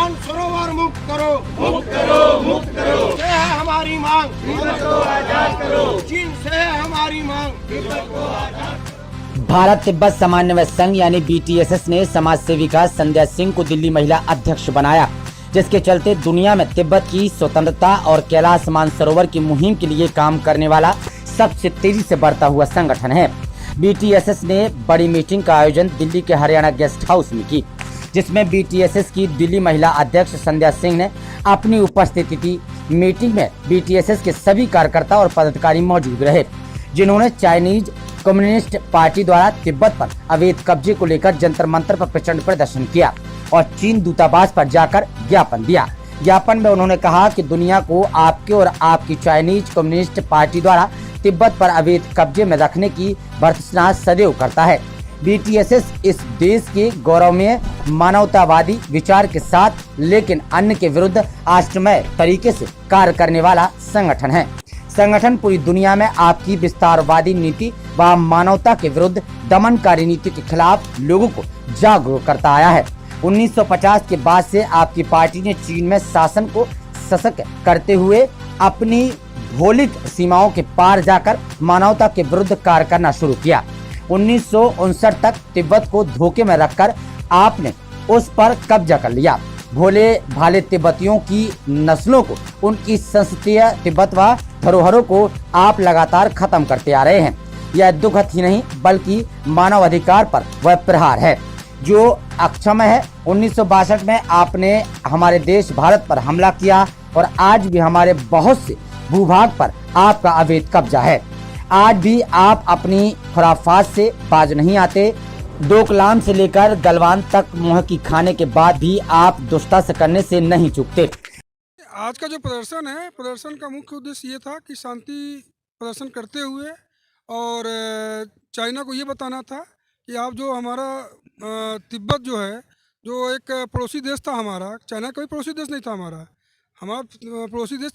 मानसरोवर मुक्त करो, मुक्त करो, मुक्त करो। से है हमारी मांग, तिब्बत को आजाद करो। चीन से है हमारी मांग, तिब्बत को आजाद। भारत तिब्बत समन्वय संघ यानी BTSS ने समाज सेविका संध्या सिंह को दिल्ली महिला अध्यक्ष बनाया, जिसके चलते दुनिया में तिब्बत की स्वतंत्रता और कैलाश मानसरोवर की मुहिम के लिए काम करने वाला सबसे तेजी से बढ़ता हुआ संगठन है। BTSS ने बड़ी मीटिंग का आयोजन दिल्ली के हरियाणा गेस्ट हाउस में की, जिसमें BTSS की दिल्ली महिला अध्यक्ष संध्या सिंह ने अपनी उपस्थिति की। मीटिंग में BTSS के सभी कार्यकर्ता और पदाधिकारी मौजूद रहे, जिन्होंने चाइनीज कम्युनिस्ट पार्टी द्वारा तिब्बत पर अवैध कब्जे को लेकर जंतर मंतर पर प्रचंड प्रदर्शन किया और चीन दूतावास पर जाकर ज्ञापन दिया। ज्ञापन में उन्होंने कहा कि दुनिया को आपके और आपकी चाइनीज कम्युनिस्ट पार्टी द्वारा तिब्बत पर अवैध कब्जे में रखने की भर्त्सना सदैव करता है। BTSS इस देश के गौरवमय मानवतावादी विचार के साथ लेकिन अन्य के विरुद्ध आश्रमय तरीके से कार्य करने वाला संगठन है। संगठन पूरी दुनिया में आपकी विस्तारवादी नीति व मानवता के विरुद्ध दमनकारी नीति के खिलाफ लोगों को जागरूक करता आया है। 1950 के बाद से आपकी पार्टी ने चीन में शासन को सशक्त करते हुए अपनी भौगोलिक सीमाओं के पार जाकर मानवता के विरुद्ध कार्य करना शुरू किया। 1959 तक तिब्बत को धोखे में रखकर आपने उस पर कब्जा कर लिया। भोले भाले तिब्बतियों की नस्लों को, उनकी संस्कृति तिब्बत व धरोहरों को आप लगातार खत्म करते आ रहे हैं। यह दुखद ही नहीं बल्कि मानव अधिकार पर वह प्रहार है जो अक्षम्य है। 1962 में आपने हमारे देश भारत पर हमला किया और आज भी हमारे बहुत से भूभाग पर आपका अवैध कब्जा है। आज भी आप अपनी खुराफात से बाज नहीं आते। डोकलाम से लेकर गलवान तक मुँह की खाने के बाद भी आप दुष्टा से करने से नहीं चूकते। आज का जो प्रदर्शन है, प्रदर्शन का मुख्य उद्देश्य ये था कि शांति प्रदर्शन करते हुए और चाइना को ये बताना था कि आप जो हमारा तिब्बत जो है, जो एक पड़ोसी देश था हमारा, चाइना कोई पड़ोसी देश नहीं था हमारा पड़ोसी देश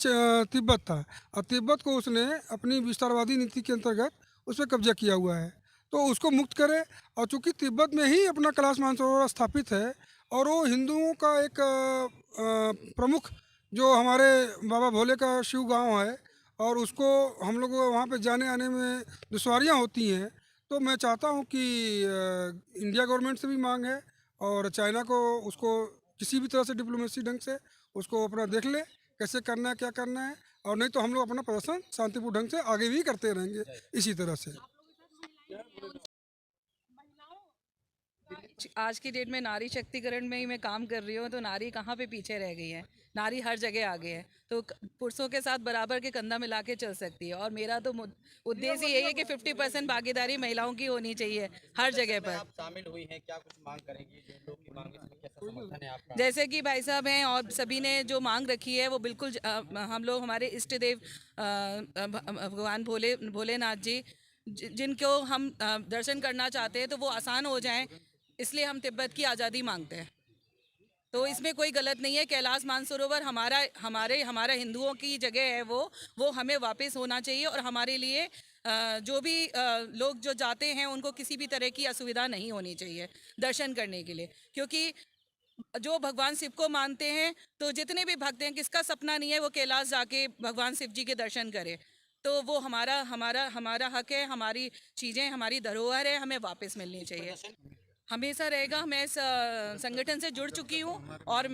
तिब्बत था और तिब्बत को उसने अपनी विस्तारवादी नीति के अंतर्गत उस पर कब्जा किया हुआ है, तो उसको मुक्त करे। और चूँकि तिब्बत में ही अपना कैलाश मानसरोवर स्थापित है और वो हिंदुओं का एक प्रमुख जो हमारे बाबा भोले का शिव गांव है और उसको हम लोग वहाँ पे जाने आने में दुश्वारियाँ होती हैं, तो मैं चाहता हूँ कि इंडिया गवर्नमेंट से भी मांग है और चाइना को उसको किसी भी तरह से डिप्लोमेसी ढंग से उसको अपना देख ले कैसे करना है, क्या करना है, और नहीं तो हम लोग अपना प्रदर्शन शांतिपूर्ण ढंग से आगे भी करते रहेंगे इसी तरह से। आज की डेट में नारी शक्तिकरण में ही मैं काम कर रही हूँ, तो नारी कहाँ पे पीछे रह गई है? नारी हर जगह आगे है, तो पुरुषों के साथ बराबर के कंधा मिला के चल सकती है। और मेरा तो उद्देश्य यही है कि 50% भागीदारी महिलाओं की होनी चाहिए हर जगह पर। आप शामिल हुई हैं, क्या कुछ मांग करेंगी? जो लोग की मांग है, इसमें कैसा समर्थन है आपका? जैसे कि भाई साहब हैं और सभी ने जो मांग रखी है वो बिल्कुल हम लोग हमारे इष्ट देव भगवान भोलेनाथ जी जिनको हम दर्शन करना चाहते हैं तो वो आसान हो जाएं, इसलिए हम तिब्बत की आज़ादी मांगते हैं। तो इसमें कोई गलत नहीं है। कैलाश मानसरोवर हमारा हिंदुओं की जगह है, वो हमें वापस होना चाहिए और हमारे लिए जो भी लोग जो जाते हैं उनको किसी भी तरह की असुविधा नहीं होनी चाहिए दर्शन करने के लिए, क्योंकि जो भगवान शिव को मानते हैं तो जितने भी भक्त हैं किसका सपना नहीं है वो कैलाश जाके भगवान शिव जी के दर्शन करे। तो वो हमारा हक है, हमारी चीज़ें, हमारी धरोहर है, हमें वापस मिलनी चाहिए। हमेशा रहेगा। मैं इस संगठन से जुड़ चुकी हूँ और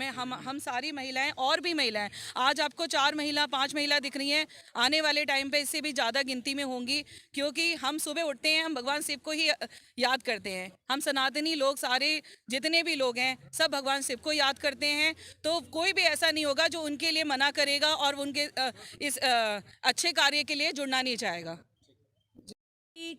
हम सारी महिलाएं और भी महिलाएं, आज आपको 4 महिला 5 महिला दिख रही हैं, आने वाले टाइम पे इससे भी ज़्यादा गिनती में होंगी, क्योंकि हम सुबह उठते हैं हम भगवान शिव को ही याद करते हैं। हम सनातनी लोग सारे जितने भी लोग हैं सब भगवान शिव को याद करते हैं, तो कोई भी ऐसा नहीं होगा जो उनके लिए मना करेगा और उनके इस अच्छे कार्य के लिए जुड़ना नहीं चाहेगा।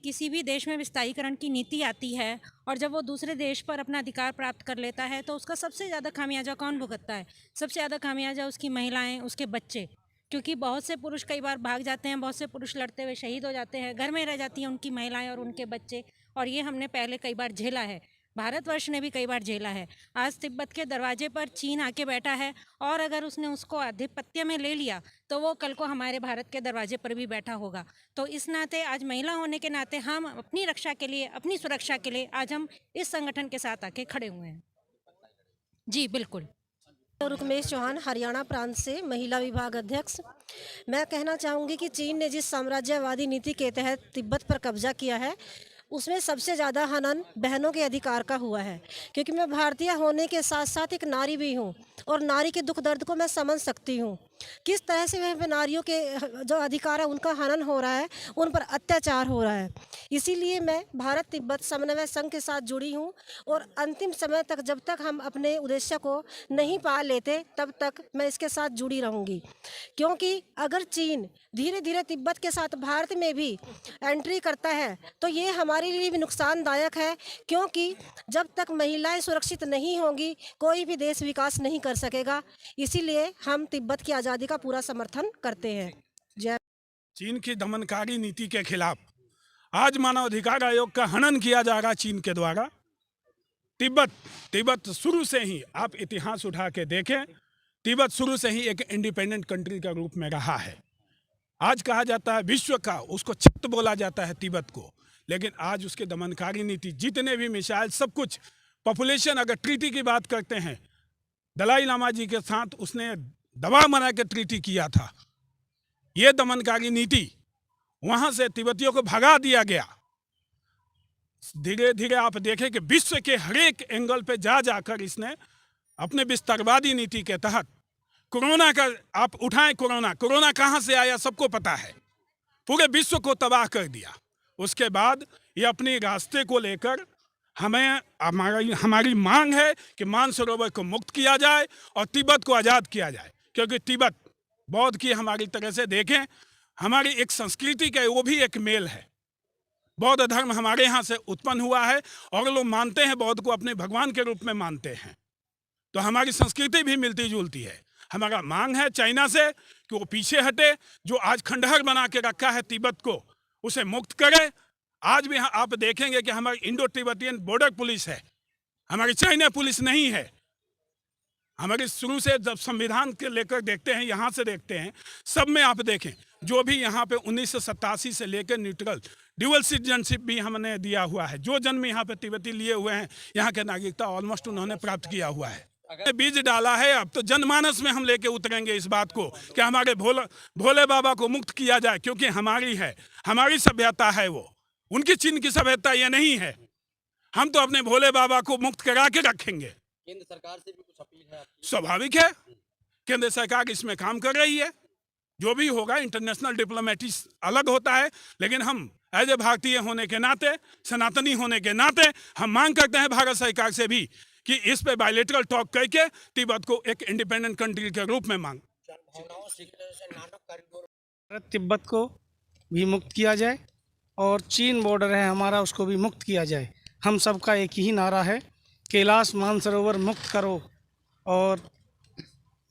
किसी भी देश में विस्तारीकरण की नीति आती है और जब वो दूसरे देश पर अपना अधिकार प्राप्त कर लेता है तो उसका सबसे ज़्यादा खामियाजा कौन भुगतता है? सबसे ज़्यादा खामियाजा उसकी महिलाएं, उसके बच्चे, क्योंकि बहुत से पुरुष कई बार भाग जाते हैं, बहुत से पुरुष लड़ते हुए शहीद हो जाते हैं, घर में रह जाती हैं उनकी महिलाएं और उनके बच्चे, और ये हमने पहले कई बार झेला है। भारतवर्ष ने भी कई बार झेला है। आज तिब्बत के दरवाजे पर चीन आके बैठा है और अगर उसने उसको आधिपत्य में ले लिया तो वो कल को हमारे भारत के दरवाजे पर भी बैठा होगा। तो इस नाते आज महिला होने के नाते हम अपनी रक्षा के लिए, अपनी सुरक्षा के लिए आज हम इस संगठन के साथ आके खड़े हुए हैं। जी बिल्कुल। रुकमेश चौहान, हरियाणा प्रांत से, महिला विभाग अध्यक्ष। मैं कहना चाहूँगी कि चीन ने जिस साम्राज्यवादी नीति के तहत तिब्बत पर कब्जा किया है, उसमें सबसे ज़्यादा हनन बहनों के अधिकार का हुआ है। क्योंकि मैं भारतीय होने के साथ साथ एक नारी भी हूँ और नारी के दुख दर्द को मैं समझ सकती हूँ। किस तरह से वह नारियों के जो अधिकार है उनका हनन हो रहा है, उन पर अत्याचार हो रहा है। इसीलिए मैं भारत तिब्बत समन्वय संघ के साथ जुड़ी हूँ और अंतिम समय तक, जब तक हम अपने उद्देश्य को नहीं पा लेते, तब तक मैं इसके साथ जुड़ी रहूँगी। क्योंकि अगर चीन धीरे धीरे तिब्बत के साथ भारत में भी एंट्री करता है तो ये हमारे लिए भी नुकसानदायक है। क्योंकि जब तक महिलाएं सुरक्षित नहीं होंगी, कोई भी देश विकास नहीं कर सकेगा। इसीलिए हम तिब्बत की आज़ादी का पूरा समर्थन करते हैं। जय। चीन की दमनकारी नीति के खिलाफ आज मानवाधिकार आयोग का हनन किया जा रहा चीन के द्वारा। तिब्बत शुरू से ही, आप इतिहास उठा के देखें, तिब्बत शुरू से ही एक इंडिपेंडेंट कंट्री का रूप में रहा है। आज कहा जाता है विश्व का, उसको छित बोला जाता है तिब्बत को, लेकिन आज उसके दमनकारी नीति, जितने भी मिसाइल, सब कुछ, पॉपुलेशन, अगर ट्रीटी की बात करते हैं, दलाई लामा जी के साथ उसने दबाव बना के ट्रीटी किया था। ये दमनकारी नीति, वहाँ से तिब्बतियों को भगा दिया गया। धीरे धीरे आप देखें कि विश्व के हर एक एंगल पे जा जाकर इसने अपने विस्तारवादी नीति के तहत, कोरोना का आप उठाएं, कोरोना कहाँ से आया सबको पता है, पूरे विश्व को तबाह कर दिया। उसके बाद ये अपने रास्ते को लेकर हमारी मांग है कि मानसरोवर को मुक्त किया जाए और तिब्बत को आज़ाद किया जाए। क्योंकि तिब्बत बौद्ध की हमारी तरह से देखें, हमारी एक संस्कृति का वो भी एक मेल है। बौद्ध धर्म हमारे यहाँ से उत्पन्न हुआ है और लोग मानते हैं, बौद्ध को अपने भगवान के रूप में मानते हैं, तो हमारी संस्कृति भी मिलती जुलती है। हमारा मांग है चाइना से कि वो पीछे हटे, जो आज खंडहर बना के रखा है तिब्बत को, उसे मुक्त करे। आज भी आप देखेंगे कि हमारी इंडो तिब्बतियन बॉर्डर पुलिस है, हमारी चाइना पुलिस नहीं है। हमारे शुरू से जब संविधान के लेकर देखते हैं, यहाँ से देखते हैं, सब में आप देखें, जो भी यहाँ पे 1987 से लेकर न्यूट्रल ड्यूअल सिटीजनशिप भी हमने दिया हुआ है। जो जन्म यहाँ पे तिब्बती लिए हुए हैं, यहाँ के नागरिकता ऑलमोस्ट उन्होंने प्राप्त किया हुआ है। बीज डाला है, अब तो जनमानस में हम लेके उतरेंगे इस बात को कि हमारे भोले बाबा को मुक्त किया जाए। क्योंकि हमारी है, हमारी सभ्यता है वो, उनकी चीन की सभ्यता ये नहीं है। हम तो अपने भोले बाबा को मुक्त करा के रखेंगे। केंद्र सरकार से भी कुछ अपील है? स्वाभाविक है, केंद्र सरकार इसमें काम कर रही है। जो भी होगा, इंटरनेशनल डिप्लोमेटिक अलग होता है, लेकिन हम एज ए भारतीय होने के नाते, सनातनी होने के नाते, हम मांग करते हैं भारत सरकार से भी कि इस पे बायलैटरल टॉक करके तिब्बत को एक इंडिपेंडेंट कंट्री के रूप में मांग। तिब्बत को भी मुक्त किया जाए और चीन बॉर्डर है हमारा, उसको भी मुक्त किया जाए। हम सबका एक ही नारा है, कैलाश मानसरोवर मुक्त करो और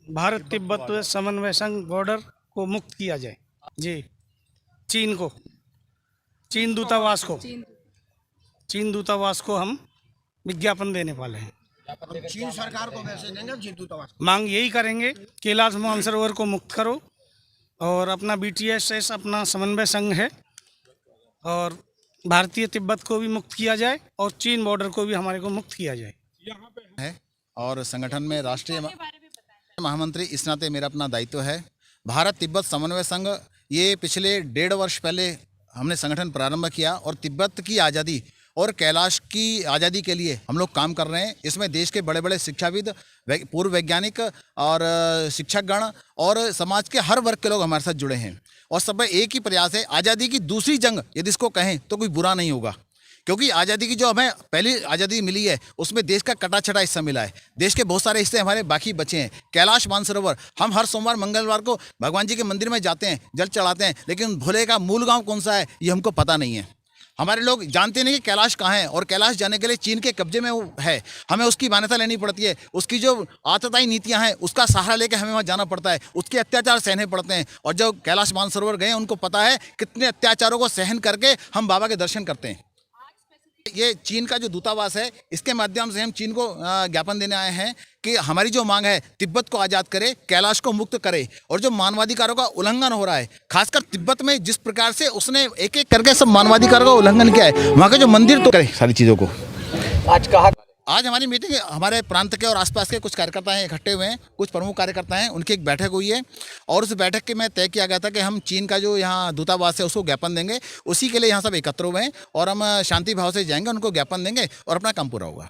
भारत तिब्बत समन्वय संघ बॉर्डर को मुक्त किया जाए। जी, चीन दूतावास को हम विज्ञापन देने वाले हैं। चीन सरकार को वैसे देंगे, चीन दूतावास मांग यही करेंगे, कैलाश मानसरोवर को मुक्त करो और अपना BTSS अपना समन्वय संघ है, और भारतीय तिब्बत को भी मुक्त किया जाए और चीन बॉर्डर को भी हमारे को मुक्त किया जाए। है और संगठन में राष्ट्रीय महामंत्री, इस नाते मेरा अपना दायित्व है। भारत तिब्बत समन्वय संघ, ये पिछले 1.5 वर्ष पहले हमने संगठन प्रारंभ किया और तिब्बत की आज़ादी और कैलाश की आज़ादी के लिए हम लोग काम कर रहे हैं। इसमें देश के बड़े बड़े शिक्षाविद, पूर्व वैज्ञानिक और शिक्षकगण और समाज के हर वर्ग के लोग हमारे साथ जुड़े हैं और सब में एक ही प्रयास है, आज़ादी की दूसरी जंग यदि इसको कहें तो कोई बुरा नहीं होगा। क्योंकि आज़ादी की जो हमें पहली आज़ादी मिली है उसमें देश का कटा छटा हिस्सा मिला है, देश के बहुत सारे हिस्से हमारे बाकी बचे हैं। कैलाश मानसरोवर, हम हर सोमवार मंगलवार को भगवान जी के मंदिर में जाते हैं, जल चढ़ाते हैं, लेकिन भोले का मूल गांव कौन सा है ये हमको पता नहीं है। हमारे लोग जानते नहीं कि कैलाश कहाँ है, और कैलाश जाने के लिए चीन के कब्जे में वो है, हमें उसकी मान्यता लेनी पड़ती है, उसकी जो आतताई नीतियाँ हैं उसका सहारा लेकर हमें वहाँ जाना पड़ता है, उसके अत्याचार सहने पड़ते हैं। और जो कैलाश मानसरोवर गए उनको पता है कितने अत्याचारों को सहन करके हम बाबा के दर्शन करते हैं। ये चीन का जो दूतावास है, इसके माध्यम से हम चीन को ज्ञापन देने आए हैं कि हमारी जो मांग है, तिब्बत को आज़ाद करे, कैलाश को मुक्त करे, और जो मानवाधिकारों का उल्लंघन हो रहा है, खासकर तिब्बत में जिस प्रकार से उसने एक एक करके सब मानवाधिकारों का उल्लंघन किया है, वहाँ के जो मंदिर तो करे सारी चीज़ों को। आज कहा आज हमारी मीटिंग हमारे प्रांत के और आसपास के कुछ कार्यकर्ता हैं इकट्ठे हुए हैं, कुछ प्रमुख कार्यकर्ता हैं, उनकी एक बैठक हुई है और उस बैठक के में तय किया गया था कि हम चीन का जो यहाँ दूतावास है उसको ज्ञापन देंगे। उसी के लिए यहाँ सब एकत्र हुए हैं और हम शांति भाव से जाएंगे, उनको ज्ञापन देंगे और अपना काम पूरा होगा।